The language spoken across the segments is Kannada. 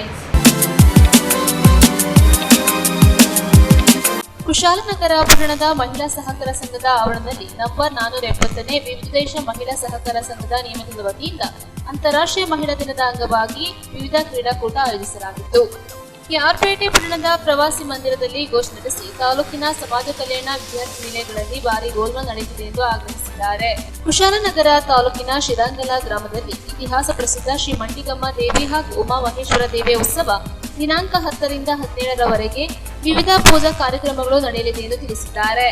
headlines. ಕುಶಾಲನಗರ ಪಟ್ಟಣದ ಮಹಿಳಾ ಸಹಕಾರ ಸಂಘದ ಆವರಣದಲ್ಲಿ ನಂಬರ್ 470ನೇ ವಿವಿಧ ಮಹಿಳಾ ಸಹಕಾರ ಸಂಘದ ನಿಯಮಿತದ ವತಿಯಿಂದ ಅಂತಾರಾಷ್ಟ್ರೀಯ ಮಹಿಳಾ ದಿನದ ಅಂಗವಾಗಿ ವಿವಿಧ ಕ್ರೀಡಾಕೂಟ ಆಯೋಜಿಸಲಾಗಿತ್ತು. ಕೆಆರ್ಪೇಟೆ ಪಟ್ಟಣದ ಪ್ರವಾಸಿ ಮಂದಿರದಲ್ಲಿ ಗೋಷ್ಠಿ ನಡೆಸಿ ತಾಲೂಕಿನ ಸಮಾಜ ಕಲ್ಯಾಣ ವಿದ್ಯಾರ್ಥಿ ನಿಲಯಗಳಲ್ಲಿ ಭಾರಿ ಗೋಲ್ಮಾಲ್ ನಡೆದಿದೆ ಎಂದು ಆಗ್ರಹಿಸಿದ್ದಾರೆ. ಕುಶಾಲನಗರ ತಾಲೂಕಿನ ಶಿರಂಗಲ ಗ್ರಾಮದಲ್ಲಿ ಇತಿಹಾಸ ಪ್ರಸಿದ್ಧ ಶ್ರೀ ಮಂಟಿಗಮ್ಮ ದೇವಿ ಹಾಗೂ ಉಮಾ ಮಹೇಶ್ವರ ದೇವಿಯ ಉತ್ಸವ ದಿನಾಂಕ 10ರಿಂದ 17ರವರೆಗೆ ವಿವಿಧ ಪೂಜಾ ಕಾರ್ಯಕ್ರಮಗಳು ನಡೆಯಲಿದೆ ಎಂದು ತಿಳಿಸಿದ್ದಾರೆ.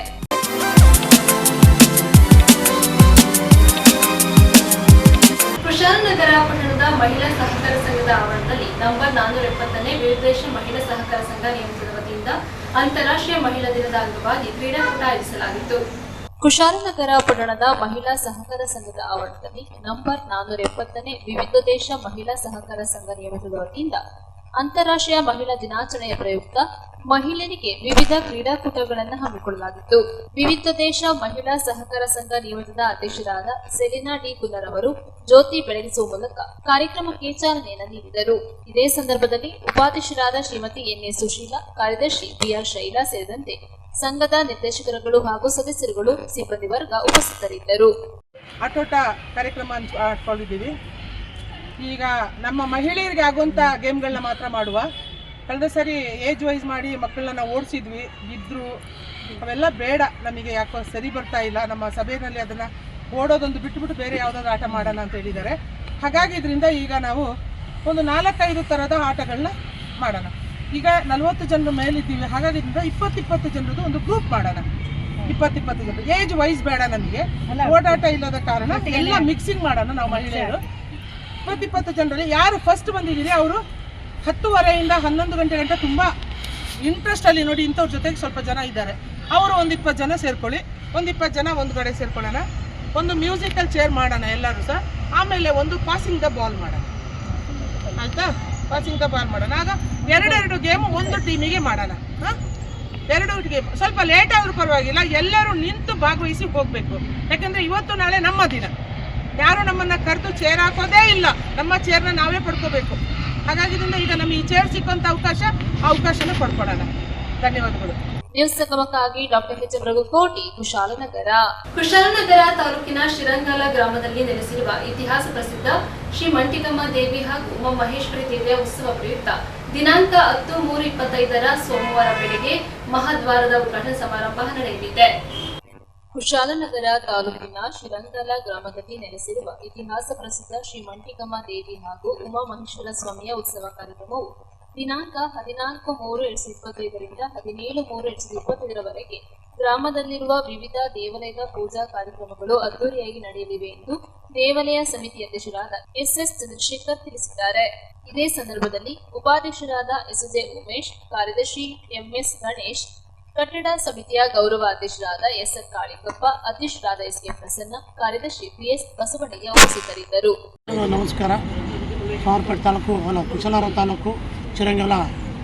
ಕುಶಾಲನಗರ ಪಟ್ಟಣದ ಮಹಿಳಾ ಸಹಕಾರ ಸಂಘದ ಆವರಣದಲ್ಲಿ ನಂಬರ್ 470ನೇ ವಿವಿಧ ಮಹಿಳಾ ಸಹಕಾರ ಸಂಘ ನಿಯಮಿತದ ವತಿಯಿಂದ ಅಂತಾರಾಷ್ಟ್ರೀಯ ಮಹಿಳಾ ದಿನದ ಅಂಗವಾಗಿ ಕ್ರೀಡಾಕೂಟ ಆಯೋಜಿಸಲಾಗಿತ್ತು. ಕುಶಾಲನಗರ ಪಟ್ಟಣದ ಮಹಿಳಾ ಸಹಕಾರ ಸಂಘದ ಆವರಣದಲ್ಲಿ ನಂಬರ್ 470ನೇ ವಿವಿಧ ಮಹಿಳಾ ಸಹಕಾರ ಸಂಘ ನಿಯಮಿತದ ವತಿಯಿಂದ ಅಂತಾರಾಷ್ಟ್ರೀಯ ಮಹಿಳಾ ದಿನಾಚರಣೆಯ ಪ್ರಯುಕ್ತ ಮಹಿಳೆಯರಿಗೆ ವಿವಿಧ ಕ್ರೀಡಾಕೂಟಗಳನ್ನು ಹಮ್ಮಿಕೊಳ್ಳಲಾಗಿತ್ತು. ವಿವಿಧ ಮಹಿಳಾ ಸಹಕಾರ ಸಂಘ ನಿಯಮಿತದ ಅಧ್ಯಕ್ಷರಾದ ಸೆಲಿನಾ ಡಿ ಕುಲ್ಲರ್ ಅವರು ಜ್ಯೋತಿ ಬೆಳಗಿಸುವ ಮೂಲಕ ಕಾರ್ಯಕ್ರಮಕ್ಕೆ ಚಾಲನೆಯನ್ನು ನೀಡಿದರು. ಇದೇ ಸಂದರ್ಭದಲ್ಲಿ ಉಪಾಧ್ಯಕ್ಷರಾದ ಶ್ರೀಮತಿ ಎನ್ ಎ ಸುಶೀಲಾ, ಕಾರ್ಯದರ್ಶಿ ಬಿಆರ್ ಶೈಲಾ ಸೇರಿದಂತೆ ಸಂಘದ ನಿರ್ದೇಶಕರುಗಳು ಹಾಗೂ ಸದಸ್ಯರುಗಳು, ಸಿಬ್ಬಂದಿ ವರ್ಗ ಉಪಸ್ಥಿತರಿದ್ದರು. ಆಟೋಟ ಕಾರ್ಯಕ್ರಮ ಹಮ್ಮಿಕೊಂಡಿದ್ದೀವಿ. ಈಗ ನಮ್ಮ ಮಹಿಳೆಯರಿಗೆ ಆಗುವಂಥ ಗೇಮ್ಗಳನ್ನ ಮಾತ್ರ ಮಾಡುವ. ಕಳೆದ ಸರಿ ಏಜ್ ವೈಸ್ ಮಾಡಿ ಮಕ್ಕಳನ್ನ ಓಡಿಸಿದ್ವಿ, ಬಿದ್ದರು, ಅವೆಲ್ಲ ಬೇಡ, ನಮಗೆ ಯಾಕೋ ಸರಿ ಬರ್ತಾ ಇಲ್ಲ. ನಮ್ಮ ಸಭೆಯಲ್ಲಿ ಅದನ್ನು ಓಡೋದೊಂದು ಬಿಟ್ಟುಬಿಟ್ಟು ಬೇರೆ ಯಾವುದಾದ್ರು ಆಟ ಮಾಡೋಣ ಅಂತ ಹೇಳಿದ್ದಾರೆ. ಹಾಗಾಗಿ ಇದರಿಂದ ಈಗ ನಾವು ಒಂದು 4-5 ಥರದ ಆಟಗಳನ್ನ ಮಾಡೋಣ. ಈಗ 40 ಜನರ ಮೇಲಿದ್ದೀವಿ, ಹಾಗಾಗಿ ಇದರಿಂದ 20 ಜನರದ್ದು ಒಂದು ಗ್ರೂಪ್ ಮಾಡೋಣ. 20 ಜನರು ಏಜ್ ವೈಸ್ ಬೇಡ, ನಮಗೆ ಓಡಾಟ ಇಲ್ಲದ ಕಾರಣ ಎಲ್ಲ ಮಿಕ್ಸಿಂಗ್ ಮಾಡೋಣ. ನಾವು ಮಹಿಳೆಯರು 20 ಜನರಲ್ಲಿ ಯಾರು ಫಸ್ಟ್ ಬಂದಿದ್ದೀರಿ ಅವರು 10:30ಯಿಂದ 11 ಗಂಟೆ ಗಂಟೆ ತುಂಬ ಇಂಟ್ರೆಸ್ಟಲ್ಲಿ ನೋಡಿ. ಇಂಥವ್ರ ಜೊತೆಗೆ ಸ್ವಲ್ಪ ಜನ ಇದ್ದಾರೆ, ಅವರು ಒಂದು 20 ಜನ ಸೇರ್ಕೊಳ್ಳಿ. ಒಂದು 20 ಜನ ಒಂದು ಕಡೆ ಸೇರ್ಕೊಳ್ಳೋಣ. ಒಂದು ಮ್ಯೂಸಿಕಲ್ ಚೇರ್ ಮಾಡೋಣ ಎಲ್ಲರೂ ಸಹ. ಆಮೇಲೆ ಒಂದು ಪಾಸಿಂಗ್ ದ ಬಾಲ್ ಮಾಡೋಣ, ಆಯಿತಾ? ಪಾಸಿಂಗ್ ದ ಬಾಲ್ ಮಾಡೋಣ. ಆಗ 2 ಗೇಮು ಒಂದು ಟೀಮಿಗೆ ಮಾಡೋಣ. 2 ಗೇಮ್ ಸ್ವಲ್ಪ ಲೇಟ್ ಆದರೂ ಪರವಾಗಿಲ್ಲ, ಎಲ್ಲರೂ ನಿಂತು ಭಾಗವಹಿಸಿ ಹೋಗಬೇಕು. ಯಾಕೆಂದರೆ ಇವತ್ತು ನಾಳೆ ನಮ್ಮ ದಿನ. ಯಾರು ನಮ್ಮನ್ನು ಕರೆದು ಚೇರ್ ಹಾಕೋದೇ ಇಲ್ಲ, ನಮ್ಮ ಚೇರ್ನ ನಾವೇ ಪಡ್ಕೋಬೇಕು. ಹಾಗಾಗಿದ್ದರಿಂದ ಈಗ ನಮಗೆ ಈ ಚೇರ್ ಸಿಕ್ಕುವಂಥ ಅವಕಾಶನ ಪಡ್ಕೊಳ್ಳೋಣ. ಧನ್ಯವಾದಗಳು. ನ್ಯೂಸ್ ಸಂಗಮಕ್ಕಾಗಿ ಡಾಕ್ಟರ್ ಎಚ್ ರಘುಕೋಟಿ, ಕುಶಾಲನಗರ. ಕುಶಾಲನಗರ ತಾಲೂಕಿನ ಶಿರಂಗಲ ಗ್ರಾಮದಲ್ಲಿ ನೆಲೆಸಿರುವ ಇತಿಹಾಸ ಪ್ರಸಿದ್ಧ ಶ್ರೀ ಮಂಟಿಗಮ್ಮ ದೇವಿ ಹಾಗೂ ಉಮಾ ಮಹೇಶ್ವರಿ ದೇವಿಯ ಉತ್ಸವ ಪ್ರಯುಕ್ತ ದಿನಾಂಕ 10/3/25 ಸೋಮವಾರ ಬೆಳಗ್ಗೆ ಮಹಾದ್ವಾರದ ಉದ್ಘಾಟನಾ ಸಮಾರಂಭ ನಡೆಯಲಿದೆ. ಕುಶಾಲನಗರ ತಾಲೂಕಿನ ಶಿರಂಗಲ ಗ್ರಾಮದಲ್ಲಿ ನೆಲೆಸಿರುವ ಇತಿಹಾಸ ಪ್ರಸಿದ್ಧ ಶ್ರೀ ಮಂಟಿಗಮ್ಮ ದೇವಿ ಹಾಗೂ ಉಮಾ ಮಹೇಶ್ವರ ಸ್ವಾಮಿಯ ಉತ್ಸವ ಕಾರ್ಯಕ್ರಮವು ದಿನಾಂಕ 14/3/2025ರಿಂದ 17/3/2025ರವರೆಗೆ ಗ್ರಾಮದಲ್ಲಿರುವ ವಿವಿಧ ದೇವಾಲಯದ ಪೂಜಾ ಕಾರ್ಯಕ್ರಮಗಳು ಅದ್ದೂರಿಯಾಗಿ ನಡೆಯಲಿವೆ ಎಂದು ದೇವಾಲಯ ಸಮಿತಿ ಅಧ್ಯಕ್ಷರಾದ ಎಸ್ಎಸ್ ಚಂದ್ರಶೇಖರ್ ತಿಳಿಸಿದ್ದಾರೆ. ಇದೇ ಸಂದರ್ಭದಲ್ಲಿ ಉಪಾಧ್ಯಕ್ಷರಾದ ಎಸ್ಜೆ ಉಮೇಶ್, ಕಾರ್ಯದರ್ಶಿ ಎಂಎಸ್ ಗಣೇಶ್, ಕಟ್ಟಡ ಸಮಿತಿಯ ಗೌರವ ಅಧ್ಯಕ್ಷರಾದ ಎಸ್ಆರ್ ಕಾಳಿಕಪ್ಪ, ಅಧ್ಯಕ್ಷರಾದ ಎಸ್ಕೆ ಪ್ರಸನ್ನ, ಕಾರ್ಯದರ್ಶಿ ಬಿಎಸ್ ಬಸವಣ್ಣಯ್ಯ ಉಪಸ್ಥಿತರಿದ್ದರು. ನಮಸ್ಕಾರ. ಸಾವರ್ಪೇಟೆ ತಾಲೂಕು ಕುಶಾಲನಗರ ತಾಲೂಕು ಶಿರಂಗಲ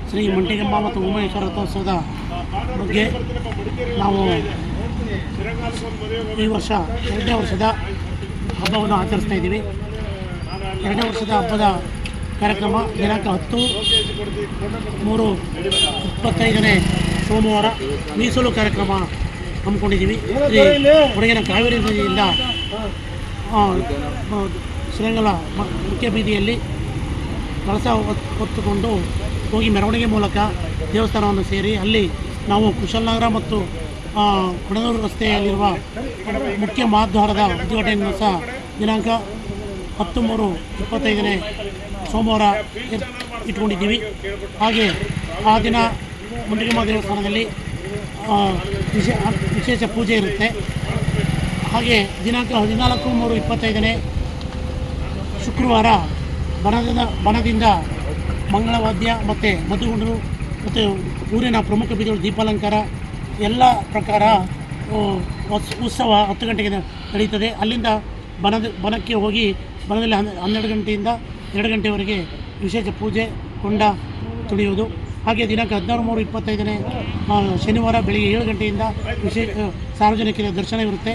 ಶ್ರೀ ಮಂಟಿಗಮ್ಮ ಮತ್ತು ಉಮೇಶ್ವರ ರಥೋತ್ಸವದ ಬಗ್ಗೆ ನಾವು ಈ ವರ್ಷ 2ನೇ ವರ್ಷದ ಹಬ್ಬವನ್ನು ಆಚರಿಸ್ತಾ ಇದ್ದೀವಿ. 2ನೇ ವರ್ಷದ ಹಬ್ಬದ ಕಾರ್ಯಕ್ರಮ ದಿನಾಂಕ 10/3/25 ಸೋಮವಾರ ಮೀಸಲು ಕಾರ್ಯಕ್ರಮ ಹಮ್ಮಿಕೊಂಡಿದ್ದೀವಿ. ಹೊರಗಿನ ಕಾವೇರಿ ನದಿಯಿಂದ ಶ್ರೀರಂಗಲ ಮುಖ್ಯ ಬೀದಿಯಲ್ಲಿ ಕಳಸ ಹೊತ್ತುಕೊಂಡು ಹೋಗಿ ಮೆರವಣಿಗೆ ಮೂಲಕ ದೇವಸ್ಥಾನವನ್ನು ಸೇರಿ ಅಲ್ಲಿ ನಾವು ಕುಶಾಲನಗರ ಮತ್ತು ಕೊಡನೂರು ರಸ್ತೆಯಲ್ಲಿರುವ ಮುಖ್ಯ ಮಹಾದ್ವಾರದ ಉದ್ಘಾಟನೆಯನ್ನು ಸಹ ದಿನಾಂಕ 10/3/25 ಸೋಮವಾರ ಇಟ್ಕೊಂಡಿದ್ದೀವಿ. ಹಾಗೆ ಆ ದಿನ ಮಂಟಿಗಮ್ಮ ದೇವಸ್ಥಾನದಲ್ಲಿ ವಿಶೇಷ ಪೂಜೆ ಇರುತ್ತೆ. ಹಾಗೆ ದಿನಾಂಕ 14/3/25 ಶುಕ್ರವಾರ ಬನದಿಂದ ಮಂಗಳವಾದ್ಯ ಮತ್ತು ಮಧುಗುಂಡರು ಮತ್ತು ಊರಿನ ಪ್ರಮುಖ ಬೀದಿಗಳು ದೀಪಾಲಂಕಾರ ಎಲ್ಲ ಪ್ರಕಾರ ಉತ್ಸವ 10 ಗಂಟೆಗೆ ನಡೀತದೆ. ಅಲ್ಲಿಂದ ಬನಕ್ಕೆ ಹೋಗಿ ಬನದಲ್ಲಿ 12 ಗಂಟೆಯಿಂದ 2 ಗಂಟೆವರೆಗೆ ವಿಶೇಷ ಪೂಜೆ, ಕೊಂಡ ತುಳಿಯುವುದು. ಹಾಗೆ ದಿನಾಂಕ 16/3/25 ಶನಿವಾರ ಬೆಳಿಗ್ಗೆ 7 ಗಂಟೆಯಿಂದ ವಿಶೇಷ ಸಾರ್ವಜನಿಕರ ದರ್ಶನ ಇರುತ್ತೆ.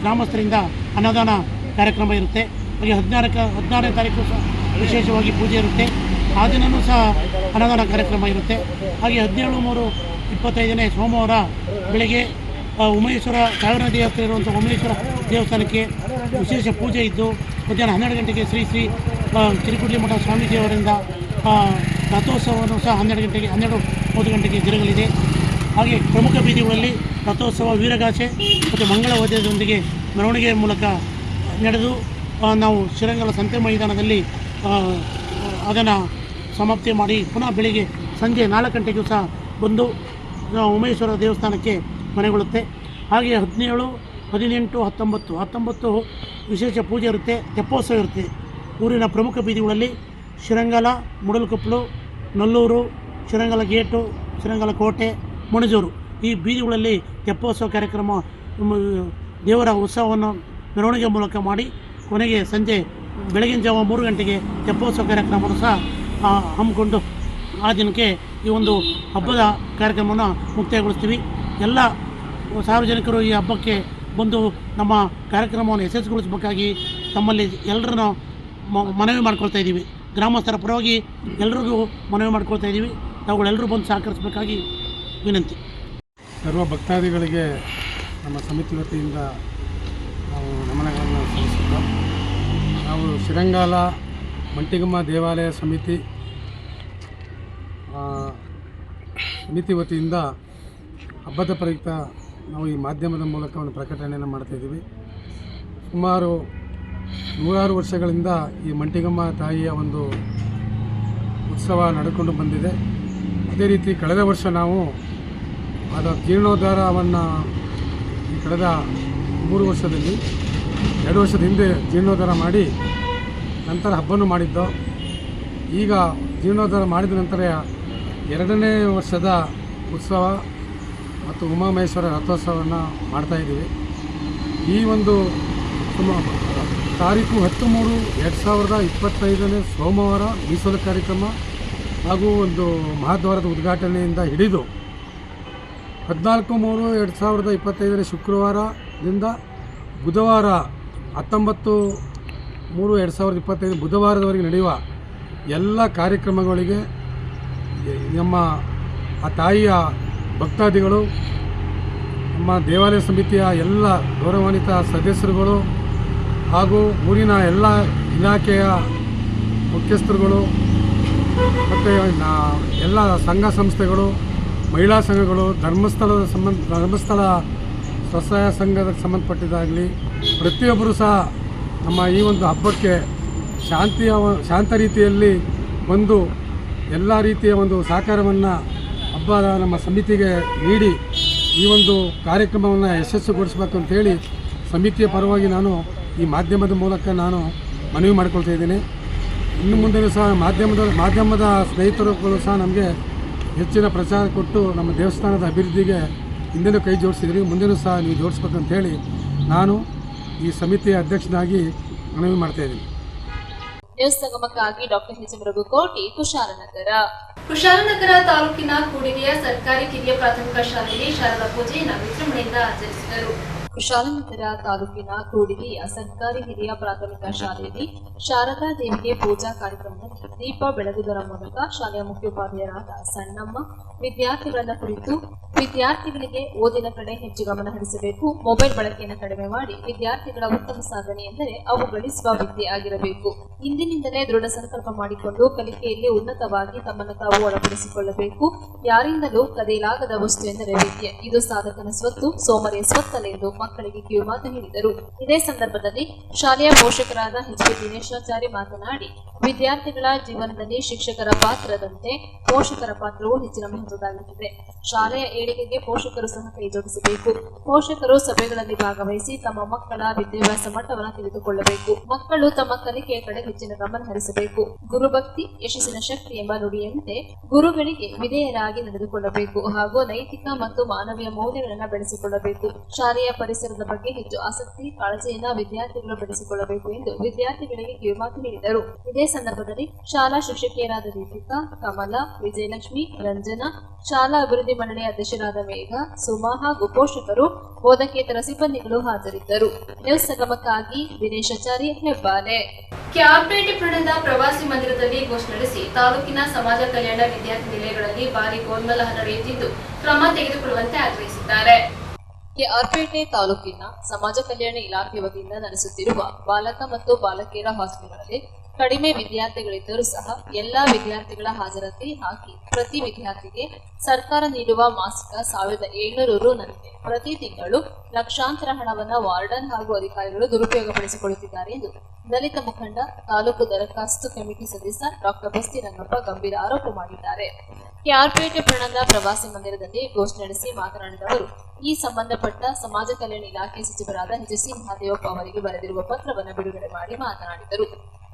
ಗ್ರಾಮಸ್ಥರಿಂದ ಅನ್ನದಾನ ಕಾರ್ಯಕ್ರಮ ಇರುತ್ತೆ. ಹಾಗೆ 16ನೇ ತಾರೀಕು ವಿಶೇಷವಾಗಿ ಪೂಜೆ ಇರುತ್ತೆ. ಆ ದಿನವೂ ಸಹ ಅನ್ನದಾನ ಕಾರ್ಯಕ್ರಮ ಇರುತ್ತೆ. ಹಾಗೆ 17/3/25 ಸೋಮವಾರ ಬೆಳಗ್ಗೆ ಉಮೇಶ್ವರ ಕಾವೇರಿ ನದಿ ಹತ್ತಿರ ಇರುವಂಥ ಉಮೇಶ್ವರ ದೇವಸ್ಥಾನಕ್ಕೆ ವಿಶೇಷ ಪೂಜೆ ಇದ್ದು ಮಧ್ಯಾಹ್ನ 12 ಗಂಟೆಗೆ ಶ್ರೀ ಕಿರಿಕುಡ್ಲಿ ಮಠ ಸ್ವಾಮೀಜಿಯವರಿಂದ ರಥೋತ್ಸವವನ್ನು ಸಹ 12:30 ಗಂಟೆಗೆ ಜರುಗಲಿದೆ. ಹಾಗೆ ಪ್ರಮುಖ ಬೀದಿಗಳಲ್ಲಿ ರಥೋತ್ಸವ, ವೀರಗಾಸೆ ಮತ್ತು ಮಂಗಳವಾದ್ಯದೊಂದಿಗೆ ಮೆರವಣಿಗೆ ಮೂಲಕ ನಡೆದು ನಾವು ಶ್ರೀರಂಗಲ ಸಂತೆ ಮೈದಾನದಲ್ಲಿ ಅದನ್ನು ಸಮಾಪ್ತಿ ಮಾಡಿ ಪುನಃ ಬೆಳಿಗ್ಗೆ ಸಂಜೆ 4 ಗಂಟೆಗೂ ಸಹ ಬಂದು ಉಮೇಶ್ವರ ದೇವಸ್ಥಾನಕ್ಕೆ ಮನೆಗೊಳ್ಳುತ್ತೆ. ಹಾಗೆ 17, 18, 19 ವಿಶೇಷ ಪೂಜೆ ಇರುತ್ತೆ, ತೆಪ್ಪೋತ್ಸವ ಇರುತ್ತೆ. ಊರಿನ ಪ್ರಮುಖ ಬೀದಿಗಳಲ್ಲಿ ಶ್ರೀರಂಗಲ, ಮುಡಲಕೊಪ್ಪಲು, ನಲ್ಲೂರು, ಶ್ರೀರಂಗಲ ಗೇಟು, ಶ್ರೀರಂಗಲ ಕೋಟೆ, ಮುಣಜೂರು ಈ ಬೀದಿಗಳಲ್ಲಿ ತೆಪ್ಪೋತ್ಸವ ಕಾರ್ಯಕ್ರಮ ದೇವರ ಉತ್ಸವವನ್ನು ಮೆರವಣಿಗೆ ಮೂಲಕ ಮಾಡಿ ಕೊನೆಗೆ ಸಂಜೆ ಬೆಳಗಿನ ಜಾವ 3 ಗಂಟೆಗೆ ತೆಪ್ಪೋತ್ಸವ ಕಾರ್ಯಕ್ರಮವನ್ನು ಸಹ ಹಮ್ಮಿಕೊಂಡು ಆ ದಿನಕ್ಕೆ ಈ ಒಂದು ಹಬ್ಬದ ಕಾರ್ಯಕ್ರಮವನ್ನು ಮುಕ್ತಾಯಗೊಳಿಸ್ತೀವಿ. ಎಲ್ಲ ಸಾರ್ವಜನಿಕರು ಈ ಹಬ್ಬಕ್ಕೆ ಬಂದು ನಮ್ಮ ಕಾರ್ಯಕ್ರಮವನ್ನು ಯಶಸ್ವಿಗೊಳಿಸಬೇಕಾಗಿ ತಮ್ಮಲ್ಲಿ ಎಲ್ಲರನ್ನು ಮನವಿ ಮಾಡ್ಕೊಳ್ತಾ ಇದ್ದೀವಿ. ಗ್ರಾಮಸ್ಥರ ಪರವಾಗಿ ಎಲ್ಲರಿಗೂ ಮನವಿ ಮಾಡ್ಕೊಳ್ತಾ ಇದ್ದೀವಿ. ತಾವುಗಳೆಲ್ಲರೂ ಬಂದು ಸಹಕರಿಸಬೇಕಾಗಿ ವಿನಂತಿ. ಸರ್ವ ಭಕ್ತಾದಿಗಳಿಗೆ ನಮ್ಮ ಸಮಿತಿ ವತಿಯಿಂದ ನಾವು ನಮನಗಳನ್ನು ಸಲ್ಲಿಸುತ್ತಾ ನಾವು ಶ್ರೀರಂಗಲ ಮಂಟಿಗಮ್ಮ ದೇವಾಲಯ ಸಮಿತಿ ವತಿಯಿಂದ ಹಬ್ಬದ ಪ್ರಯುಕ್ತ ನಾವು ಈ ಮಾಧ್ಯಮದ ಮೂಲಕ ಒಂದು ಪ್ರಕಟಣೆಯನ್ನು ಮಾಡ್ತಾಯಿದ್ದೀವಿ. ಸುಮಾರು 100 ವರ್ಷಗಳಿಂದ ಈ ಮಂಟಿಗಮ್ಮ ತಾಯಿಯ ಒಂದು ಉತ್ಸವ ನಡೆದುಕೊಂಡು ಬಂದಿದೆ. ಅದೇ ರೀತಿ ಕಳೆದ ವರ್ಷ ನಾವು ಅದರ ಜೀರ್ಣೋದ್ಧಾರವನ್ನು ಕಳೆದ 3 ವರ್ಷದಲ್ಲಿ 2 ವರ್ಷದ ಹಿಂದೆ ಜೀರ್ಣೋದ್ಧಾರ ಮಾಡಿ ನಂತರ ಹಬ್ಬನೂ ಮಾಡಿದ್ದು. ಈಗ ಜೀರ್ಣೋದ್ಧಾರ ಮಾಡಿದ ನಂತರ 2ನೇ ವರ್ಷದ ಉತ್ಸವ ಮತ್ತು ಉಮಾಮಹೇಶ್ವರ ರಥೋತ್ಸವವನ್ನು ಮಾಡ್ತಾಯಿದ್ದೀವಿ. ಈ ಒಂದು ತಾರೀಕು 13/3/2025 ಸೋಮವಾರ ಮೀಸಲು ಕಾರ್ಯಕ್ರಮ ಹಾಗೂ ಒಂದು ಮಹಾದ್ವಾರದ ಉದ್ಘಾಟನೆಯಿಂದ ಹಿಡಿದು 14/3/2025 ಶುಕ್ರವಾರದಿಂದ ಬುಧವಾರ 19/3/2025 ಬುಧವಾರದವರೆಗೆ ನಡೆಯುವ ಎಲ್ಲ ಕಾರ್ಯಕ್ರಮಗಳಿಗೆ ನಮ್ಮ ಆ ತಾಯಿಯ ಭಕ್ತಾದಿಗಳು, ನಮ್ಮ ದೇವಾಲಯ ಸಮಿತಿಯ ಎಲ್ಲ ಗೌರವಾನ್ವಿತ ಸದಸ್ಯರುಗಳು ಹಾಗೂ ಊರಿನ ಎಲ್ಲ ಇಲಾಖೆಯ ಮುಖ್ಯಸ್ಥರುಗಳು ಮತ್ತು ಎಲ್ಲ ಸಂಘ ಸಂಸ್ಥೆಗಳು, ಮಹಿಳಾ ಸಂಘಗಳು, ಧರ್ಮಸ್ಥಳ ಸ್ವಸಹಾಯ ಸಂಘಕ್ಕೆ ಸಂಬಂಧಪಟ್ಟಿದ್ದಾಗಲಿ ಪ್ರತಿಯೊಬ್ಬರೂ ಸಹ ನಮ್ಮ ಈ ಒಂದು ಹಬ್ಬಕ್ಕೆ ಶಾಂತ ರೀತಿಯಲ್ಲಿ ಬಂದು ಎಲ್ಲ ರೀತಿಯ ಒಂದು ಸಹಕಾರವನ್ನು ಹಬ್ಬದ ನಮ್ಮ ಸಮಿತಿಗೆ ನೀಡಿ ಈ ಒಂದು ಕಾರ್ಯಕ್ರಮವನ್ನು ಯಶಸ್ವಿಗೊಳಿಸಬೇಕು ಅಂತೇಳಿ ಸಮಿತಿಯ ಪರವಾಗಿ ನಾನು ಈ ಮಾಧ್ಯಮದ ಮೂಲಕ ನಾನು ಮನವಿ ಮಾಡಿಕೊಳ್ತಾ ಇದ್ದೀನಿ. ಇನ್ನು ಮುಂದೆ ಸಹ ಮಾಧ್ಯಮದ ಸ್ನೇಹಿತರುಗಳು ಸಹ ನಮಗೆ ಹೆಚ್ಚಿನ ಪ್ರಚಾರ ಕೊಟ್ಟು ನಮ್ಮ ದೇವಸ್ಥಾನದ ಅಭಿವೃದ್ಧಿಗೆ ಹಿಂದೆನೂ ಕೈ ಜೋಡಿಸಿದ್ರಿ, ಮುಂದೆನೂ ಸಹ ನೀವು ಜೋಡಿಸ್ಬೇಕಂತೇಳಿ ನಾನು ಈ ಸಮಿತಿಯ ಅಧ್ಯಕ್ಷನಾಗಿ ಮನವಿ ಮಾಡ್ತಾಯಿದ್ದೀನಿ. ನ್ಯೂಸ್ ಸಂಗಮಕ್ಕಾಗಿ ಡಾಕ್ಟರ್ ಎಚ್ ರಘುಕೋಟಿ, ಕುಶಾಲನಗರ ತಾಲೂಕಿನ ಕೂಡಿಗೆಯ ಸರ್ಕಾರಿ ಕಿರಿಯ ಪ್ರಾಥಮಿಕ ಶಾಲೆಯಲ್ಲಿ ಶಾರದಾ ಪೂಜೆಯನ್ನು ವಿಜೃಂಭಣೆಯಿಂದ ಆಚರಿಸಿದರು. ಕುಶಾಲನಗರ ತಾಲೂಕಿನ ಕೂಡಿಗೆಯ ಸರ್ಕಾರಿ ಹಿರಿಯ ಪ್ರಾಥಮಿಕ ಶಾಲೆಯಲ್ಲಿ ಶಾರದಾ ದೇವಿಗೆ ಪೂಜಾ ಕಾರ್ಯಕ್ರಮದಲ್ಲಿ ದೀಪ ಬೆಳಗುವುದರ ಮೂಲಕ ಶಾಲೆಯ ಮುಖ್ಯೋಪಾಧ್ಯಾಯರಾದ ಸಣ್ಣಮ್ಮ ವಿದ್ಯಾರ್ಥಿಗಳನ್ನ ಕುರಿತು ವಿದ್ಯಾರ್ಥಿಗಳಿಗೆ ಓದಿನ ಕಡೆ ಹೆಚ್ಚು ಗಮನ ಹರಿಸಬೇಕು, ಮೊಬೈಲ್ ಬಳಕೆಯನ್ನು ಕಡಿಮೆ ಮಾಡಿ ವಿದ್ಯಾರ್ಥಿಗಳ ಉತ್ತಮ ಸಾಧನೆ ಎಂದರೆ ಅವು ಗಳಿಸುವ ವಿದ್ಯೆ ಆಗಿರಬೇಕು. ಇಂದಿನಿಂದಲೇ ದೃಢ ಸಂಕಲ್ಪ ಮಾಡಿಕೊಂಡು ಕಲಿಕೆಯಲ್ಲಿ ಉನ್ನತವಾಗಿ ತಮ್ಮನ್ನು ತಾವು ಒಳಪಡಿಸಿಕೊಳ್ಳಬೇಕು. ಯಾರಿಂದಲೂ ಕದಿಯಲಾಗದ ವಸ್ತು ಎಂದರೆ ವಿದ್ಯೆ, ಇದು ಸಾಧಕನ ಸ್ವತ್ತು, ಸೋಮರಿಯ ಸ್ವತ್ತಲೆಂದು ಮಕ್ಕಳಿಗೆ ಕಿವಿಮಾತು ಹೇಳಿದರು. ಇದೇ ಸಂದರ್ಭದಲ್ಲಿ ಶಾಲೆಯ ಪೋಷಕರಾದ ಎಚ್ ಪಿ ದಿನೇಶಾಚಾರ್ಯ ಮಾತನಾಡಿ, ವಿದ್ಯಾರ್ಥಿಗಳ ಜೀವನದಲ್ಲಿ ಶಿಕ್ಷಕರ ಪಾತ್ರದಂತೆ ಪೋಷಕರ ಪಾತ್ರವು ಹೆಚ್ಚಿನ ಮಹತ್ವದಾಗಿದೆ. ಶಾಲೆಯ ಏಳಿಗೆಗೆ ಪೋಷಕರು ಸಹ ಕೈ ಜೋಡಿಸಬೇಕು. ಪೋಷಕರು ಸಭೆಗಳಲ್ಲಿ ಭಾಗವಹಿಸಿ ತಮ್ಮ ಮಕ್ಕಳ ವಿದ್ಯಾಭ್ಯಾಸ ಮಟ್ಟವನ್ನು ತಿಳಿದುಕೊಳ್ಳಬೇಕು. ಮಕ್ಕಳು ತಮ್ಮ ಕಲಿಕೆಯ ಕಡೆ ಹೆಚ್ಚಿನ ಗಮನ ಹರಿಸಬೇಕು. ಗುರುಭಕ್ತಿ ಯಶಸ್ಸಿನ ಶಕ್ತಿ ಎಂಬ ನುಡಿಯಂತೆ ಗುರುಗಳಿಗೆ ವಿಧೇಯರಾಗಿ ನಡೆದುಕೊಳ್ಳಬೇಕು ಹಾಗೂ ನೈತಿಕ ಮತ್ತು ಮಾನವೀಯ ಮೌಲ್ಯಗಳನ್ನು ಬೆಳೆಸಿಕೊಳ್ಳಬೇಕು. ಶಾಲೆಯ ಪರಿಸರದ ಬಗ್ಗೆ ಹೆಚ್ಚು ಆಸಕ್ತಿ ಕಾಳಜಿಯನ್ನು ವಿದ್ಯಾರ್ಥಿಗಳು ಬೆಳೆಸಿಕೊಳ್ಳಬೇಕು ಎಂದು ವಿದ್ಯಾರ್ಥಿಗಳಿಗೆ ಕಿವಿಮಾತು ಹೇಳಿದರು. ಇದೇ ಸಂದರ್ಭದಲ್ಲಿ ಶಾಲಾ ಶಿಕ್ಷಕಿಯರಾದ ದೀಪಿಕಾ, ಕಮಲಾ, ವಿಜಯಲಕ್ಷ್ಮಿ, ರಂಜನಾ, ಶಾಲಾ ಅಭಿವೃದ್ಧಿ ಮಂಡಳಿಯ ಅಧ್ಯಕ್ಷ ಅಧ್ಯಕ್ಷರಾದ ಮೇಘ, ಸುಮಾ ಹಾಗೂ ಪೋಷಕರು, ಬೋಧಕೇತರ ಸಿಬ್ಬಂದಿಗಳು ಹಾಜರಿದ್ದರು. ನ್ಯೂಸ್ ಸಂಗಮಕ್ಕಾಗಿ ದಿನೇಶಾಚಾರಿ, ಹೆಬ್ಬಾಲೆ. ಕ್ಯಾರ್ಪೇಟೆ ಪಟ್ಟಣದ ಪ್ರವಾಸಿ ಮಂದಿರದಲ್ಲಿ ಗೋಷ್ಠಿ ನಡೆಸಿ ತಾಲೂಕಿನ ಸಮಾಜ ಕಲ್ಯಾಣ ವಿದ್ಯಾರ್ಥಿ ನಿಲಯಗಳಲ್ಲಿ ಭಾರಿ ಗೋಲ್ಮಾಲ ನಡೆಯುತ್ತಿದ್ದು ಕ್ರಮ ತೆಗೆದುಕೊಳ್ಳುವಂತೆ ಆಗ್ರಹಿಸಿದ್ದಾರೆ. ಕೆಆರ್ಪೇಟೆ ತಾಲೂಕಿನ ಸಮಾಜ ಕಲ್ಯಾಣ ಇಲಾಖೆ ವತಿಯಿಂದ ನಡೆಸುತ್ತಿರುವ ಬಾಲಕ ಮತ್ತು ಬಾಲಕಿಯರ ಹಾಸ್ಟೆಲ್ಗಳಲ್ಲಿ ಕಡಿಮೆ ವಿದ್ಯಾರ್ಥಿಗಳಿದ್ದರೂ ಸಹ ಎಲ್ಲಾ ವಿದ್ಯಾರ್ಥಿಗಳ ಹಾಜರಾತಿ ಹಾಕಿ ಪ್ರತಿ ವಿದ್ಯಾರ್ಥಿಗೆ ಸರ್ಕಾರ ನೀಡುವ ಮಾಸಿಕ 1700 ರೂ ಪ್ರತಿ ತಿಂಗಳು ಲಕ್ಷಾಂತರ ಹಣವನ್ನು ವಾರ್ಡನ್ ಹಾಗೂ ಅಧಿಕಾರಿಗಳು ದುರುಪಯೋಗಪಡಿಸಿಕೊಳ್ಳುತ್ತಿದ್ದಾರೆ ಎಂದು ದಲಿತ ಮುಖಂಡ ತಾಲೂಕು ದರಖಾಸ್ತು ಕಮಿಟಿ ಸದಸ್ಯ ಡಾಕ್ಟರ್ ಬಸ್ತಿ ರಂಗಪ್ಪ ಗಂಭೀರ ಆರೋಪ ಮಾಡಿದ್ದಾರೆ. ಕೆಆರ್ಪೇಟೆ ಪಟ್ಟಣದ ಪ್ರವಾಸಿ ಮಂದಿರದಲ್ಲಿ ಗೋಷ್ಠಿ ನಡೆಸಿ ಮಾತನಾಡಿದ ಅವರು, ಈ ಸಂಬಂಧಪಟ್ಟ ಸಮಾಜ ಕಲ್ಯಾಣ ಇಲಾಖೆ ಸಚಿವರಾದ ಎಚ್.ಸಿ. ಮಹದೇವಪ್ಪ ಅವರಿಗೆ ಬರೆದಿರುವ ಪತ್ರವನ್ನು ಬಿಡುಗಡೆ ಮಾಡಿ ಮಾತನಾಡಿದರು.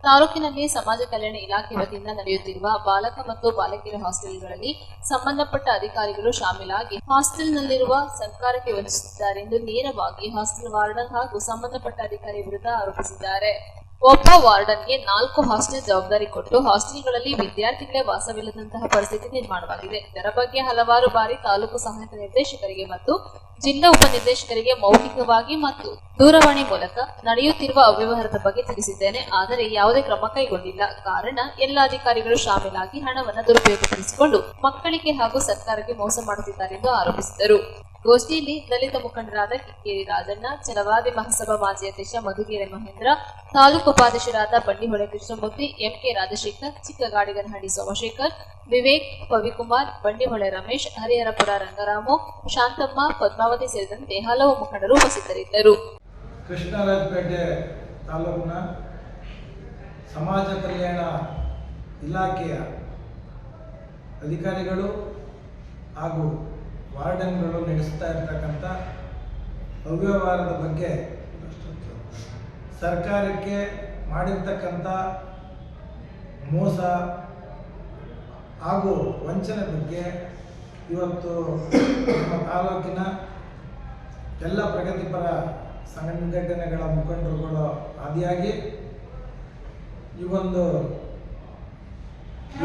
ತಾಲೂಕಿನಲ್ಲಿ ಸಮಾಜ ಕಲ್ಯಾಣ ಇಲಾಖೆ ವತಿಯಿಂದ ನಡೆಯುತ್ತಿರುವ ಬಾಲಕ ಮತ್ತು ಬಾಲಕಿಯರ ಹಾಸ್ಟೆಲ್ಗಳಲ್ಲಿ ಸಂಬಂಧಪಟ್ಟ ಅಧಿಕಾರಿಗಳು ಶಾಮೀಲಾಗಿ ಹಾಸ್ಟೆಲ್ನಲ್ಲಿರುವ ಸರ್ಕಾರಕ್ಕೆ ವಂಚಿಸುತ್ತಿದ್ದಾರೆ ಎಂದು ನೇರವಾಗಿ ಹಾಸ್ಟೆಲ್ ವಾರ್ಡನ್ ಹಾಗೂ ಸಂಬಂಧಪಟ್ಟ ಅಧಿಕಾರಿ ವಿರುದ್ಧ ಆರೋಪಿಸಿದ್ದಾರೆ. ಒಬ್ಬ ವಾರ್ಡನ್ಗೆ 4 ಹಾಸ್ಟೆಲ್ ಜವಾಬ್ದಾರಿ ಕೊಟ್ಟು ಹಾಸ್ಟೆಲ್ಗಳಲ್ಲಿ ವಿದ್ಯಾರ್ಥಿಗಳೇ ವಾಸವಿಲ್ಲದಂತಹ ಪರಿಸ್ಥಿತಿ ನಿರ್ಮಾಣವಾಗಿದೆ. ಇದರ ಬಗ್ಗೆ ಹಲವಾರು ಬಾರಿ ತಾಲೂಕು ಸಹಾಯಕ ನಿರ್ದೇಶಕರಿಗೆ ಮತ್ತು ಜಿಲ್ಲಾ ಉಪನಿರ್ದೇಶಕರಿಗೆ ಮೌಖಿಕವಾಗಿ ಮತ್ತು ದೂರವಾಣಿ ಮೂಲಕ ನಡೆಯುತ್ತಿರುವ ಅವ್ಯವಹಾರದ ಬಗ್ಗೆ ತಿಳಿಸಿದ್ದೇನೆ. ಆದರೆ ಯಾವುದೇ ಕ್ರಮ ಕೈಗೊಂಡಿಲ್ಲ. ಕಾರಣ ಎಲ್ಲ ಅಧಿಕಾರಿಗಳು ಶಾಮೀಲಾಗಿ ಹಣವನ್ನು ದುರುಪಯೋಗಪಡಿಸಿಕೊಂಡು ಮಕ್ಕಳಿಗೆ ಹಾಗೂ ಸರ್ಕಾರಕ್ಕೆ ಮೋಸ ಮಾಡುತ್ತಿದ್ದಾರೆ ಎಂದು ಆರೋಪಿಸಿದರು. ಗೋಷ್ಠಿಯಲ್ಲಿ ದಲಿತ ಮುಖಂಡರಾದ ಕಿಕ್ಕೇರಿ ರಾಜಣ್ಣ, ಛಲವಾದಿ ಮಹಾಸಭಾ ಮಾಜಿ ಅಧ್ಯಕ್ಷ ಮಧುಗಿರಿ ಮಹೇಂದ್ರ, ತಾಲೂಕು ಉಪಾಧ್ಯಕ್ಷರಾದ ಬಂಡಿಹೊಳೆ ಕೃಷ್ಣಮೂರ್ತಿ, ಎಂಕೆ ರಾಜಶೇಖರ್, ಚಿಕ್ಕಗಾಡಿಗನಹಳ್ಳಿ ಸೋಮಶೇಖರ್, ವಿವೇಕ್, ಪವಿಕುಮಾರ್, ಬಂಡಿಹೊಳೆ ರಮೇಶ್, ಹರಿಹರಪುರ ರಂಗರಾಮು, ಶಾಂತಮ್ಮ, ಪದ್ಮಾವತಿ ಸೇರಿದಂತೆ ಹಲವು ಮುಖಂಡರು ಉಪಸ್ಥಿತರಿದ್ದರು. ಕೃಷ್ಣರಾಜಪೇಟೆ ತಾಲೂಕಿನ ಸಮಾಜ ಕಲ್ಯಾಣ ಇಲಾಖೆಯ ಅಧಿಕಾರಿಗಳು ಹಾಗೂ ವಾರ್ಡನ್ಗಳು ನಡೆಸ್ತಾ ಇರತಕ್ಕಂಥ ಅವ್ಯವಹಾರದ ಬಗ್ಗೆ, ಸರ್ಕಾರಕ್ಕೆ ಮಾಡಿರ್ತಕ್ಕಂಥ ಮೋಸ ಹಾಗೂ ವಂಚನೆ ಬಗ್ಗೆ ಇವತ್ತು ನಮ್ಮ ತಾಲೂಕಿನ ಎಲ್ಲ ಪ್ರಗತಿಪರ ಸಂಘಟನೆಗಳ ಮುಖಂಡರುಗಳು ಆದಿಯಾಗಿ ಈ ಒಂದು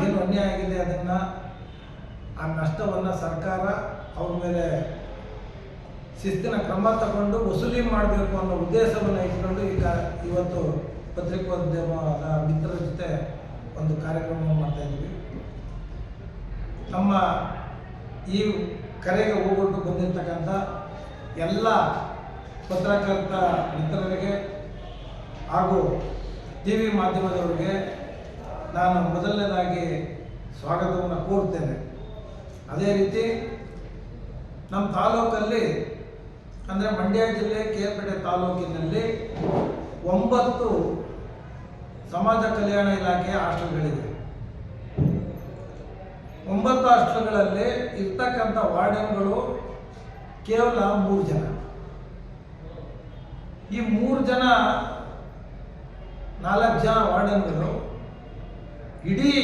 ಏನು ಅನ್ಯಾಯ ಆಗಿದೆ ಅದನ್ನು ಆ ನಷ್ಟವನ್ನು ಸರ್ಕಾರ ಅವ್ರ ಮೇಲೆ ಶಿಸ್ತಿನ ಕ್ರಮ ತಗೊಂಡು ವಸೂಲಿ ಮಾಡಬೇಕು ಅನ್ನೋ ಉದ್ದೇಶವನ್ನು ಇಟ್ಕೊಂಡು ಇವತ್ತು ಪತ್ರಿಕೋದ್ಯಮದ ಮಿತ್ರರ ಜೊತೆ ಒಂದು ಕಾರ್ಯಕ್ರಮವನ್ನು ಮಾಡ್ತಾಯಿದ್ದೀವಿ. ನಮ್ಮ ಈ ಕರೆಗೆ ಹೋಗ್ಬಿಟ್ಟು ಬಂದಿರತಕ್ಕಂಥ ಎಲ್ಲ ಪತ್ರಕರ್ತ ಮಿತ್ರರಿಗೆ ಹಾಗೂ ಟಿ ವಿ ಮಾಧ್ಯಮದವರಿಗೆ ನಾನು ಮೊದಲನೇದಾಗಿ ಸ್ವಾಗತವನ್ನು ಕೋರ್ತೇನೆ. ಅದೇ ರೀತಿ ನಮ್ಮ ತಾಲೂಕಲ್ಲಿ ಅಂದರೆ ಮಂಡ್ಯ ಜಿಲ್ಲೆ ಕೆಆರ್ಪೇಟೆ ತಾಲೂಕಿನಲ್ಲಿ 9 ಸಮಾಜ ಕಲ್ಯಾಣ ಇಲಾಖೆಯ ಹಾಸ್ಟೆಲ್ಗಳಿವೆ. 9 ಹಾಸ್ಟೆಲ್ಗಳಲ್ಲಿ ಇರ್ತಕ್ಕಂಥ ವಾರ್ಡನ್ಗಳು ಕೇವಲ 3 ಜನ. ಈ 3 ಜನ 4 ಜನ ವಾರ್ಡನ್ಗಳು ಇಡೀ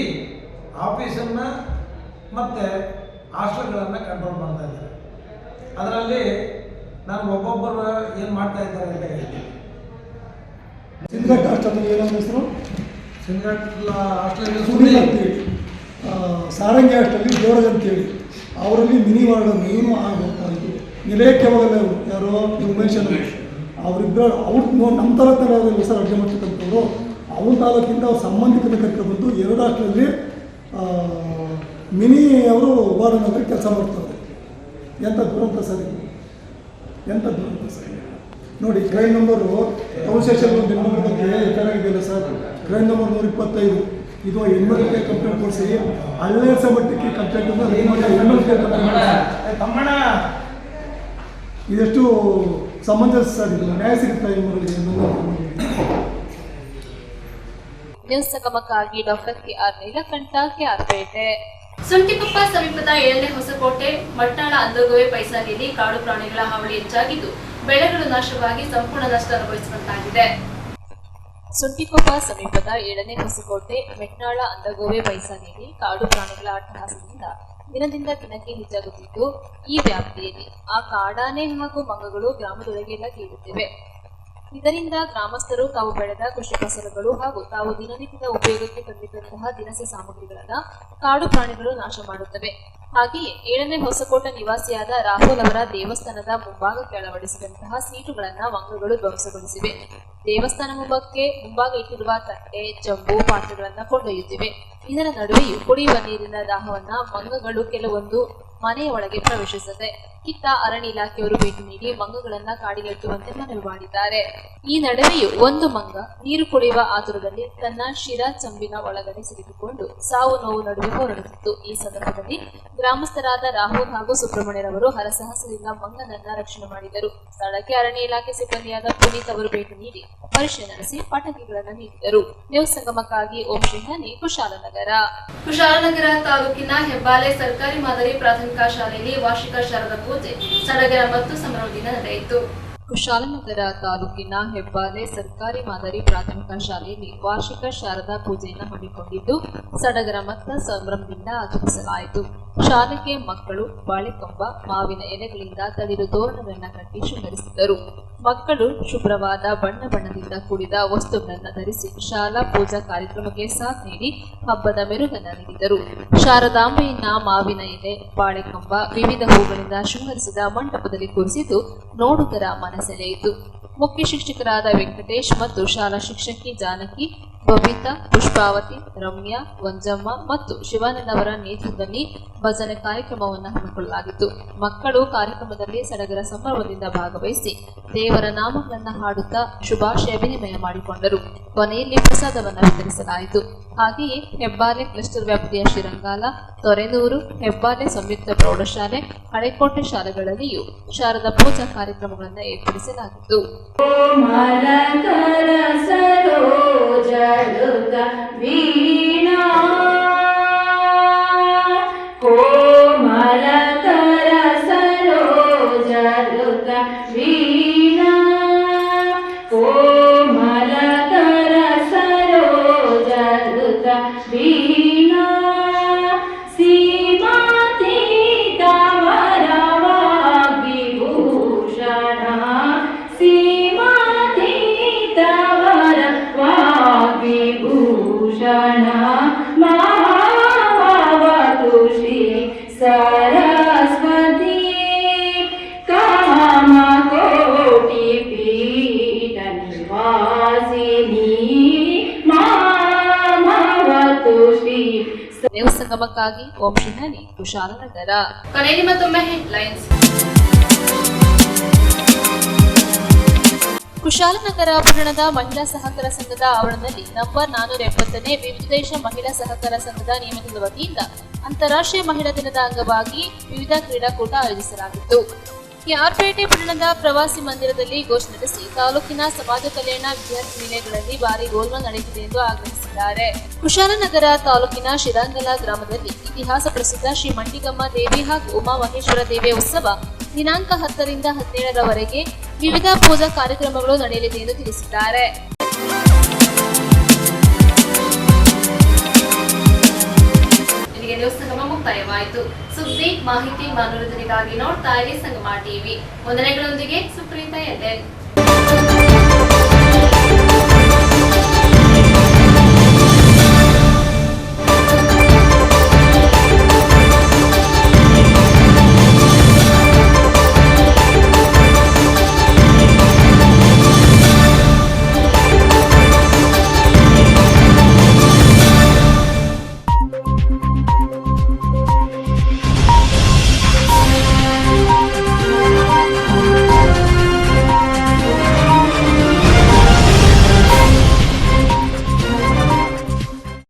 ಆಫೀಸನ್ನು ಮತ್ತು ಹಾಸ್ಟೆಲ್ಗಳನ್ನು ಕಂಟ್ರೋಲ್ ಮಾಡ್ತಾ ಇದ್ದಾರೆ. ಅದರಲ್ಲಿ ನಾನು ಒಬ್ಬೊಬ್ಬರು ಏನು ಮಾಡ್ತಾ ಇದ್ದಾರೆ ಅಂತ ಹೇಳ್ತೀನಿ. ಸಿಂಧಘಟ್ಟ ಹಾಸ್ಟೆಲ್ ಏನೋ ಹೆಸರು ಸಿಂಧಘಟ್ಟ ಹಾಸ್ಟೆಲ್ ಸುನೀಲ್ ಅಂತೇಳಿ, ಸಾರಂಗಿ ಹಾಸ್ಟೆಲ್ಲಿ ದೇವರಾಜ್ ಅಂತೇಳಿ, ಅವರಲ್ಲಿ ಮಿನಿ ವಾರ್ಡನ್ ಇವನು ಇದು ನಿಲಯಕ್ಕೆ ಹೋಗಲ್ಲ ಯಾರೋ ಉಮೇಶ್ ಅವರಿಬ್ಬರು ಅವ್ರು ನಮ್ಮ ತಾಲೂಕಿನ ಹೆಸರು ಅಡ್ಗೆ ಮಾಡ್ತಕ್ಕಂಥವ್ರು. ಅವ್ರ ತಾಲೂಕಿಂದ ಅವ್ರ ಸಂಬಂಧಿಕರ ಕರ್ಕೊಂಡ್ಬಂದು 2 ಹಾಸ್ಟೆಲಲ್ಲಿ ಮಿನಿ ಅವರು ವಾರ್ಡನ್ ಅಂದರೆ ಕೆಲಸ ಮಾಡ್ತಾರೆ. ಎಂಥ ದುರಂತ ಸರಿ, ಎಂಥ ದುರಂತ ಸರಿ. ನೋಡಿ, crime number town station Bengaluru ಬಗ್ಗೆ ಚೆನ್ನಾಗಿದೆಯಲ್ಲ ಸರ್, ಕ್ರೈಮ್ ನಂಬರ್ 125. ಇದು ಹೆಣ್ಮಕ್ಳಿಗೆ ಕಂಪ್ಲೇಂಟ್ ಕೊಡಿಸಿ ಹಳ್ಳೆಸ ಮಟ್ಟಕ್ಕೆ ಕಂಪ್ಲೇಂಟನ್ನು ಹೆಣ್ಮಕ್ಳಿಗೆ ತಮ್ಮಣ್ಣ ಇದೆಷ್ಟು ಸಮಂಜಸ ಸರ್, ಇದು ನ್ಯಾಯ ಸಿಗುತ್ತೆ ಹೆಣ್ಮಕ್ಳಿಗೆ. ನ್ಯೂಸ್ ಸಂಗಮಕ್ಕಾಗಿ ಡಾಕ್ಟರ್ ಕೆಆರ್ ನೀಲಕಂಠ, ಕೆಆರ್ಪೇಟೆ. ಸುಂಟಿಕೊಪ್ಪ ಸಮೀಪದ 7ನೇ ಹೊಸಕೋಟೆ ಮಟ್ನಾಳ ಅಂದಗೋವೆ ಪೈಸಾಗಿಯಲ್ಲಿ ಕಾಡು ಪ್ರಾಣಿಗಳ ಹಾವಳಿ ಹೆಚ್ಚಾಗಿದ್ದು ಬೆಳೆಗಳು ನಾಶವಾಗಿ ಸಂಪೂರ್ಣ ನಷ್ಟ ಅನುಭವಿಸುವಂತಾಗಿದೆ. ಸುಂಟಿಕೊಪ್ಪ ಸಮೀಪದ 7ನೇ ಹೊಸಕೋಟೆ ಮೆಟ್ನಾಳ ಅಂದಗೋವೆ ಪೈಸಾಗಿಯಲ್ಲಿ ಕಾಡು ಪ್ರಾಣಿಗಳ ಅಟ್ಟಹಾಸದಿಂದ ದಿನದಿಂದ ದಿನಕ್ಕೆ ಹೆಚ್ಚಾಗುತ್ತಿದ್ದು, ಈ ವ್ಯಾಪ್ತಿಯಲ್ಲಿ ಆ ಕಾಡಾನೆ ಹಾಗೂ ಮಂಗಗಳು ಗ್ರಾಮದೊಳಗೆ ಲಗ್ಗಿರುತ್ತಿವೆ. ಇದರಿಂದ ಗ್ರಾಮಸ್ಥರು ತಾವು ಬೆಳೆದ ಕೃಷಿ ಫಸಲುಗಳು ಹಾಗೂ ತಾವು ದಿನನಿತ್ಯದ ಉಪಯೋಗಕ್ಕೆ ತಂದಿದ್ದಂತಹ ದಿನಸಿ ಸಾಮಗ್ರಿಗಳನ್ನು ಕಾಡು ಪ್ರಾಣಿಗಳು ನಾಶ ಮಾಡುತ್ತವೆ. ಹಾಗೆಯೇ 7ನೇ ಹೊಸಕೋಟೆ ನಿವಾಸಿಯಾದ ರಾಹುಲ್ ಅವರ ದೇವಸ್ಥಾನದ ಮುಂಭಾಗಕ್ಕೆ ಅಳವಡಿಸಿದಂತಹ ಸೀಟುಗಳನ್ನ ಮಂಗಗಳು ಧ್ವಂಸಗೊಳಿಸಿವೆ. ದೇವಸ್ಥಾನ ಮುಂಭಾಗ ಇಟ್ಟಿರುವ ತಟ್ಟೆ, ಚಂಬು, ಪಾತ್ರೆಗಳನ್ನ ಕೊಂಡೊಯ್ಯುತ್ತಿವೆ. ಇದರ ನಡುವೆಯೂ ಕುಡಿಯುವ ನೀರಿನ ದಾಹವನ್ನ ಮಂಗಗಳು ಕೆಲವೊಂದು ಮನೆಯ ಒಳಗೆ ಪ್ರವೇಶಿಸುತ್ತದೆ. ಇತ್ತ ಅರಣ್ಯ ಇಲಾಖೆಯವರು ಭೇಟಿ ನೀಡಿ ಮಂಗಗಳನ್ನ ಕಾಡಿಗಟ್ಟುವಂತೆ ಮನವಿ ಮಾಡಿದ್ದಾರೆ. ಈ ನಡುವೆಯೂ ಒಂದು ಮಂಗ ನೀರು ಕುಡಿಯುವ ಆತುರದಲ್ಲಿ ತನ್ನ ಶಿರ ಚಂಬಿನ ಒಳಗಡೆ ಸಿಲುಕಿಕೊಂಡು ಸಾವು ನೋವು ನಡುವೆ ಹೋರಾಡುತ್ತಿತ್ತು. ಈ ಸಂದರ್ಭದಲ್ಲಿ ಗ್ರಾಮಸ್ಥರಾದ ರಾಹುಲ್ ಹಾಗೂ ಸುಬ್ರಹ್ಮಣ್ಯರವರು ಹರಸಾಹಸದಿಂದ ಮಂಗನನ್ನ ರಕ್ಷಣೆ ಮಾಡಿದರು. ಸ್ಥಳಕ್ಕೆ ಅರಣ್ಯ ಇಲಾಖೆ ಸಿಬ್ಬಂದಿಯಾದ ಪುನೀತ್ ಅವರು ಭೇಟಿ ನೀಡಿ ಪರಿಶೀಲನೆ ನಡೆಸಿ ಪಟಾಕಿಗಳನ್ನು ನೀಡಿದರು. ನ್ಯೂಸ್ ಸಂಗಮಕ್ಕಾಗಿ ಓಂ ಶ್ರೀಹನಿ, ಕುಶಾಲನಗರ ತಾಲೂಕಿನ ಹೆಬ್ಬಾಲೆ ಸರ್ಕಾರಿ ಮಾದರಿ ಪ್ರಾಥಮಿಕ ಶಾಲೆಯಲ್ಲಿ ವಾರ್ಷಿಕ ಶಾರದಾ ಪೂಜೆ ಸಡಗರ ಮತ್ತು ಸಂಭ್ರಮದಿಂದ ನಡೆಯಿತು. ಕುಶಾಲನಗರ ತಾಲೂಕಿನ ಹೆಬ್ಬಾಲೆ ಸರ್ಕಾರಿ ಮಾದರಿ ಪ್ರಾಥಮಿಕ ಶಾಲೆಯಲ್ಲಿ ವಾರ್ಷಿಕ ಶಾರದಾ ಪೂಜೆಯನ್ನು ಹಮ್ಮಿಕೊಂಡಿದ್ದು ಸಡಗರ ಮತ್ತು ಸಂಭ್ರಮದಿಂದ ಆಚರಿಸಲಾಯಿತು. ಶಾಲೆಗೆ ಮಕ್ಕಳು ಬಾಳೆಕಂಬ, ಮಾವಿನ ಎಲೆಗಳಿಂದ ತಳಿರು ತೋರಣಗಳನ್ನು ಕಟ್ಟಿ ಶೃಂಗರಿಸಿದರು. ಮಕ್ಕಳು ಶುಭ್ರವಾದ ಬಣ್ಣದಿಂದ ಕೂಡಿದ ವಸ್ತುಗಳನ್ನು ಧರಿಸಿ ಶಾಲಾ ಪೂಜಾ ಕಾರ್ಯಕ್ರಮಕ್ಕೆ ಸಾಥ್ ನೀಡಿ ಹಬ್ಬದ ಮೆರುಗನ್ನು ನೀಡಿದರು. ಶಾರದಾಂಬೆಯನ್ನ ಮಾವಿನ ಎಲೆ, ಬಾಳೆಕಂಬ, ವಿವಿಧ ಹೂಗಳಿಂದ ಶೃಂಗರಿಸಿದ ಮಂಟಪದಲ್ಲಿ ಕೂರಿಸಿದ್ದು ನೋಡುಗರ ಮನಸೆಳೆಯಿತು. ಮುಖ್ಯ ಶಿಕ್ಷಕರಾದ ವೆಂಕಟೇಶ್ ಮತ್ತು ಶಾಲಾ ಶಿಕ್ಷಕಿ ಜಾನಕಿ, ಬಬಿತಾ, ಪುಷ್ಪಾವತಿ, ರಮ್ಯಾ, ವಂಜಮ್ಮ ಮತ್ತು ಶಿವಾನಂದ ಅವರ ನೇತೃತ್ವದಲ್ಲಿ ಭಜನೆ ಕಾರ್ಯಕ್ರಮವನ್ನು ಹಮ್ಮಿಕೊಳ್ಳಲಾಗಿತ್ತು. ಮಕ್ಕಳು ಕಾರ್ಯಕ್ರಮದಲ್ಲಿ ಸಡಗರ ಸಂಭ್ರಮದಿಂದ ಭಾಗವಹಿಸಿ ದೇವರ ನಾಮಗಳನ್ನು ಹಾಡುತ್ತಾ ಶುಭಾಶಯ ವಿನಿಮಯ ಮಾಡಿಕೊಂಡರು. ಕೊನೆಯಲ್ಲಿ ಪ್ರಸಾದವನ್ನು ವಿತರಿಸಲಾಯಿತು. ಹಾಗೆಯೇ ಹೆಬ್ಬಾಲೆ ಕ್ಲಸ್ಟರ್ ವ್ಯಾಪ್ತಿಯ ಶ್ರೀರಂಗಾಲ, ತೊರೆನೂರು, ಹೆಬ್ಬಾಲೆ ಸಂಯುಕ್ತ ಪ್ರೌಢಶಾಲೆ, ಹಳೆಕೋಟೆ ಶಾಲೆಗಳಲ್ಲಿಯೂ ಶಾರದಾ ಪೂಜಾ ಕಾರ್ಯಕ್ರಮಗಳನ್ನು ಏರ್ಪಡಿಸಲಾಗಿತ್ತು. ನ್ಯೂಸ್ ಸಂಗಮಕ್ಕಾಗಿ ಓಂ ಶ್ರೀಹನಿ, ಕುಶಾಲನಗರ. ಕೊನೆಯಲ್ಲಿ ಮತ್ತೊಮ್ಮೆ ಹೆಡ್ಲೈನ್ಸ್. ಕುಶಾಲನಗರ ಪಟ್ಟಣದ ಮಹಿಳಾ ಸಹಕಾರ ಸಂಘದ ಆವರಣದಲ್ಲಿ ನಂಬರ್ 470ನೇ ವಿವಿಧ ಮಹಿಳಾ ಸಹಕಾರ ಸಂಘದ ನಿಯಮಿತದ ವತಿಯಿಂದ ಅಂತಾರಾಷ್ಟ್ರೀಯ ಮಹಿಳಾ ದಿನದ ಅಂಗವಾಗಿ ವಿವಿಧ ಕ್ರೀಡಾಕೂಟ ಆಯೋಜಿಸಲಾಗಿತ್ತು. ಕೆಆರ್ಪೇಟೆ ಪಟ್ಟಣದ ಪ್ರವಾಸಿ ಮಂದಿರದಲ್ಲಿ ಘೋಷಣೆ ನಡೆಸಿ ತಾಲೂಕಿನ ಸಮಾಜ ಕಲ್ಯಾಣ ವಿದ್ಯಾರ್ಥಿ ನಿಲಯಗಳಲ್ಲಿ ಭಾರಿ ಗೋಲ್ಮಾಲ್ ನಡೆಯುತ್ತಿದೆ ಎಂದು ಆಗ್ರಹಿಸಿದ್ದಾರೆ. ಕುಶಾಲನಗರ ತಾಲೂಕಿನ ಶಿರಾಂಗಲ ಗ್ರಾಮದಲ್ಲಿ ಇತಿಹಾಸ ಪ್ರಸಿದ್ಧ ಶ್ರೀ ಮಂಟಿಗಮ್ಮ ದೇವಿ ಹಾಗೂ ಉಮಾ ಮಹೇಶ್ವರ ದೇವಿಯ ಉತ್ಸವ ದಿನಾಂಕ 10ರಿಂದ 17ರವರೆಗೆ ವಿವಿಧ ಪೂಜಾ ಕಾರ್ಯಕ್ರಮಗಳು ನಡೆಯಲಿದೆ ಎಂದು ತಿಳಿಸಿದ್ದಾರೆ. ಇಲ್ಲಿಗೆ ನ್ಯೂಸ್ ಸಂಗಮ ಮುಕ್ತಾಯವಾಯಿತು. ಸುದ್ದಿ, ಮಾಹಿತಿ, ಮನೋರಂಜನೆಗಾಗಿ ನೋಡ್ತಾ ಇರಿ ಸಂಗಮ ಟಿವಿ. ವಂದನೆಗಳೊಂದಿಗೆ ಸುಪ್ರೀತಾ ಎಲ್.